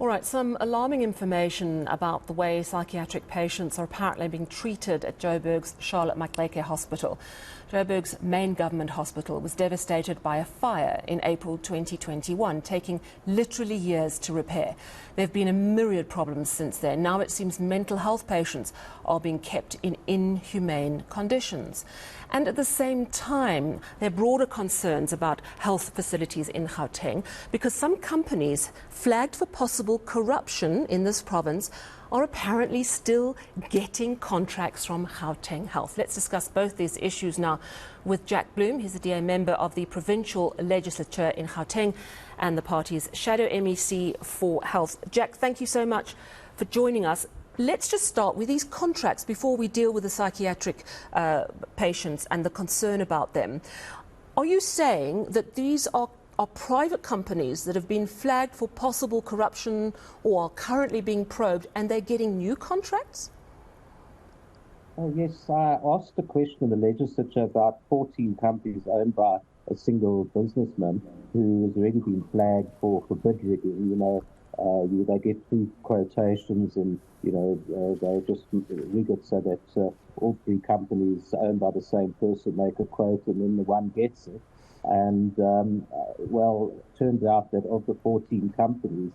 All right, some alarming information about the way psychiatric patients are apparently being treated at Joburg's Charlotte Maxeke Hospital. Joburg's main government hospital was devastated by a fire in April 2021, taking literally years to repair. There have been a myriad problems since then. Now it seems mental health patients are being kept in inhumane conditions. And at the same time, there are broader concerns about health facilities in Gauteng because some companies flagged for possible corruption in this province are apparently still getting contracts from Gauteng Health. Let's discuss both these issues now with Jack Bloom. He's the DA member of the provincial legislature in Gauteng and the party's shadow MEC for health. Jack, thank you so much for joining us. Let's just start with these contracts before we deal with the psychiatric patients and the concern about them. Are you saying that these are private companies that have been flagged for possible corruption or are currently being probed and they're getting new contracts? Oh, yes, I asked a question in the legislature about 14 companies owned by a single businessman who has already been flagged for bid rigging. They get free quotations and, they just rig it so that all three companies owned by the same person make a quote and then the one gets it. And, it turns out that of the 14 companies,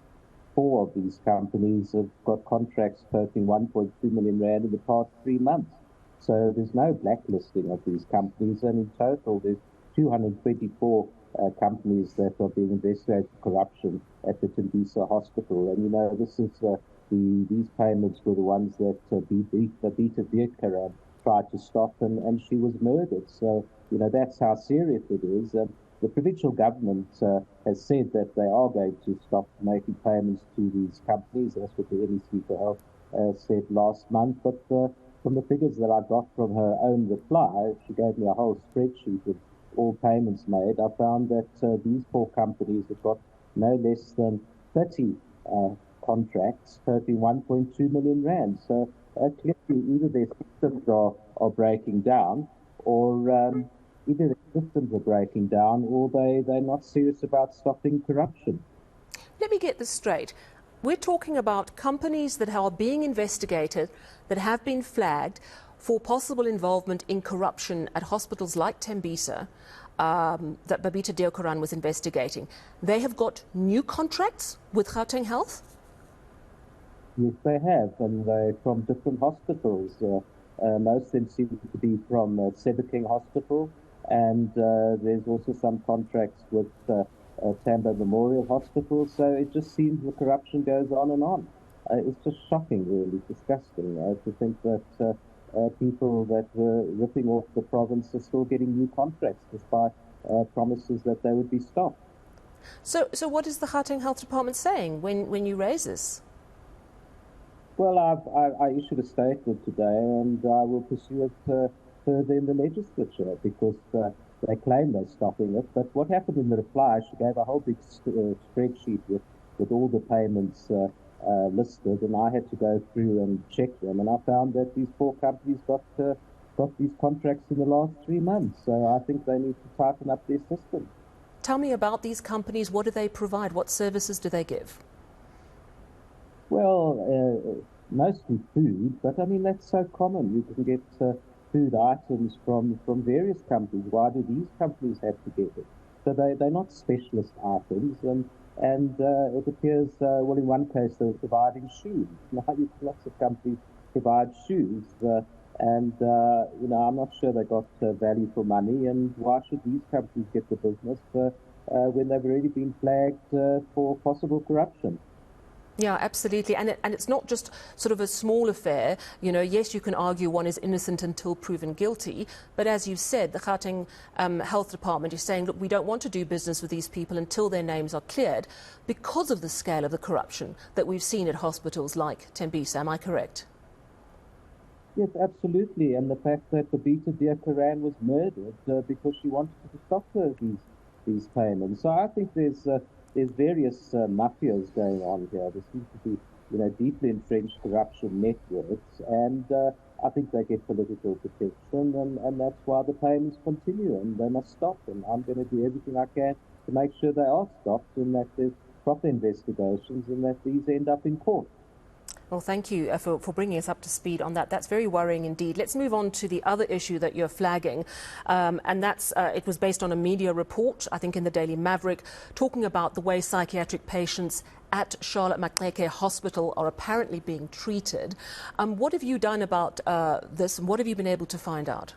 4 of these companies have got contracts totaling 1.2 million rand in the past 3 months. So there's no blacklisting of these companies, and in total there's 224 companies that are being investigated for corruption at the Tembisa Hospital. And, this is these payments were the ones that Bita Deokaran tried to stop, and she was murdered. So, that's how serious it is. The provincial government has said that they are going to stop making payments to these companies. That's what the MEC for Health said last month. But from the figures that I got from her own reply, she gave me a whole spreadsheet of all payments made. I found that these 4 companies have got no less than 30 contracts totaling 1.2 million rand. So clearly either their systems are breaking down, or either the systems are breaking down, or they're not serious about stopping corruption. Let me get this straight. We're talking about companies that are being investigated, that have been flagged for possible involvement in corruption at hospitals like Tembisa, that Babita Deokaran was investigating. They have got new contracts with Gauteng Health? Yes, they have, and they're from different hospitals. Most of them seem to be from King Hospital, and there's also some contracts with Tambo Memorial Hospital. So it just seems the corruption goes on and on. It's just shocking, really, disgusting to think that people that were ripping off the province are still getting new contracts despite promises that they would be stopped. So what is the Gauteng Health Department saying when you raise this? Well, I issued a statement today, and I will pursue it further in the legislature because they claim they're stopping it. But what happened in the reply, she gave a whole big spreadsheet with all the payments listed, and I had to go through and check them, and I found that these 4 companies got these contracts in the last 3 months. So I think they need to tighten up their system. Tell me about these companies. What do they provide? What services do they give? Well, mostly food, but I mean, that's so common. You can get food items from various companies. Why do these companies have to get it? So they're not specialist items, and it appears, in one case they were providing shoes. Now, lots of companies provide shoes, and I'm not sure they got value for money, and why should these companies get the business when they've already been flagged for possible corruption? Yeah, absolutely. And it's not just sort of a small affair. Yes, you can argue one is innocent until proven guilty. But as you said, the Gauteng Health Department is saying, look, we don't want to do business with these people until their names are cleared because of the scale of the corruption that we've seen at hospitals like Tembisa. Am I correct? Yes, absolutely. And the fact that Babita Deokaran was murdered because she wanted to stop these payments. So I think there's various mafias going on here. There seems to be, deeply entrenched corruption networks, and I think they get political protection, and that's why the payments continue, and they must stop. And I'm going to do everything I can to make sure they are stopped, and that there's proper investigations and that these end up in court. Well, thank you for bringing us up to speed on that. That's very worrying indeed. Let's move on to the other issue that you're flagging, and that's it was based on a media report, I think in the Daily Maverick, talking about the way psychiatric patients at Charlotte Maxeke Hospital are apparently being treated. What have you done about this, and what have you been able to find out?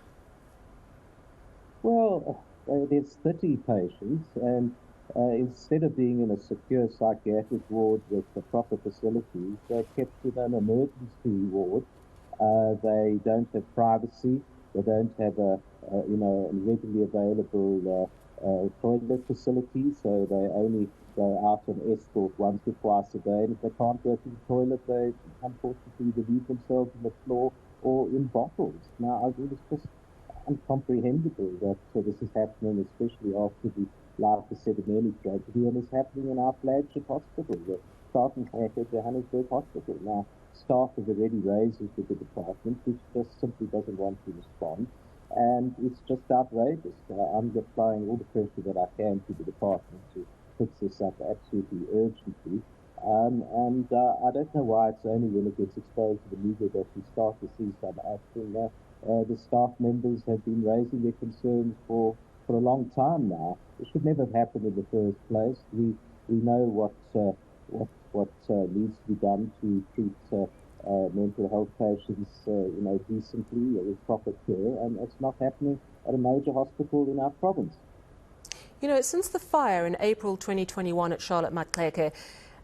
Well, there's 30 patients, and instead of being in a secure psychiatric ward with the proper facilities, they're kept in an emergency ward. They don't have privacy. They don't have a readily available toilet facility, so they only go out on escort once or twice a day. And if they can't go to the toilet, they unfortunately relieve themselves on the floor or in bottles. Now, it is just incomprehensible that this is happening, especially after the Life for Sedimeni tragedy, and it's happening in our flagship hospital, the Johannesburg Hospital. Now, staff have already raised this with the department, which just simply doesn't want to respond, and it's just outrageous. I'm applying all the pressure that I can to the department to fix this up absolutely urgently. And I don't know why it's only when it gets exposed to the media that we start to see some action. The staff members have been raising their concerns for a long time now. It should never have happened in the first place. We know what needs to be done to treat mental health patients, decently with proper care, and it's not happening at a major hospital in our province. You know, since the fire in April 2021 at Charlotte Maxeke,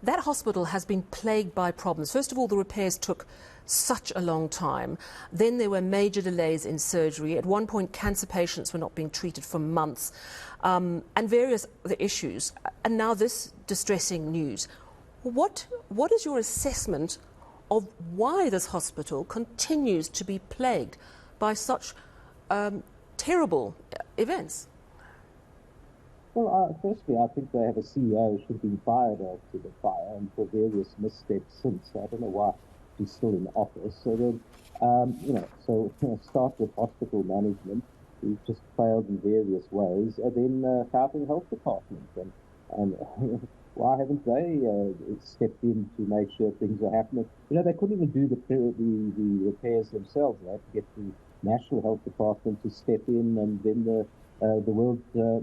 that hospital has been plagued by problems. First of all, the repairs took such a long time. Then there were major delays in surgery. At one point, cancer patients were not being treated for months, and various other issues. And now this distressing news. What is your assessment of why this hospital continues to be plagued by such terrible events? Well, firstly, I think they have a CEO who should have been fired after the fire and for various missteps since. I don't know why he's still in office. So then, start with hospital management. We've just failed in various ways. And then Gauteng Health Department. And why haven't they stepped in to make sure things are happening? You know, they couldn't even do the repairs themselves. They had to get the National Health Department to step in, and then the World, the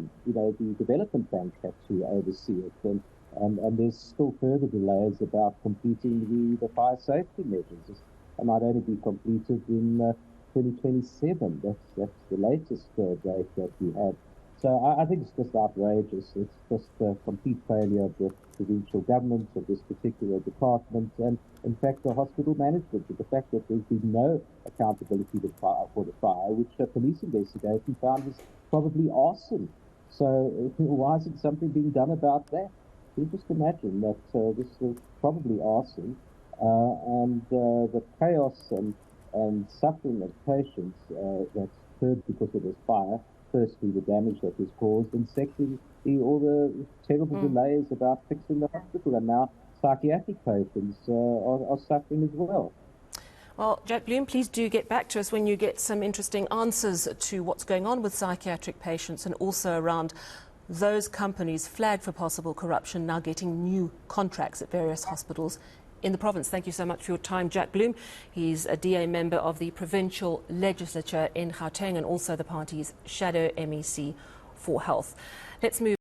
Development Bank had to oversee it. And there's still further delays about completing the fire safety measures. It might only be completed in 2027. That's the latest date that we have. So I think it's just outrageous. It's just a complete failure of the provincial government, of this particular department, and in fact the hospital management. The fact that there's been no accountability for the fire, which a police investigation found was probably arson. So why isn't something being done about that? You just imagine that this was probably arson, and the chaos and suffering of patients that's occurred because of this fire. Firstly, the damage that was caused, and secondly, all the terrible delays about fixing the hospital, and now psychiatric patients are suffering as well. Well, Jack Bloom, please do get back to us when you get some interesting answers to what's going on with psychiatric patients, and also around those companies flagged for possible corruption now getting new contracts at various hospitals in the province. Thank you so much for your time, Jack Bloom. He's a DA member of the provincial legislature in Gauteng and also the party's shadow MEC for health. Let's move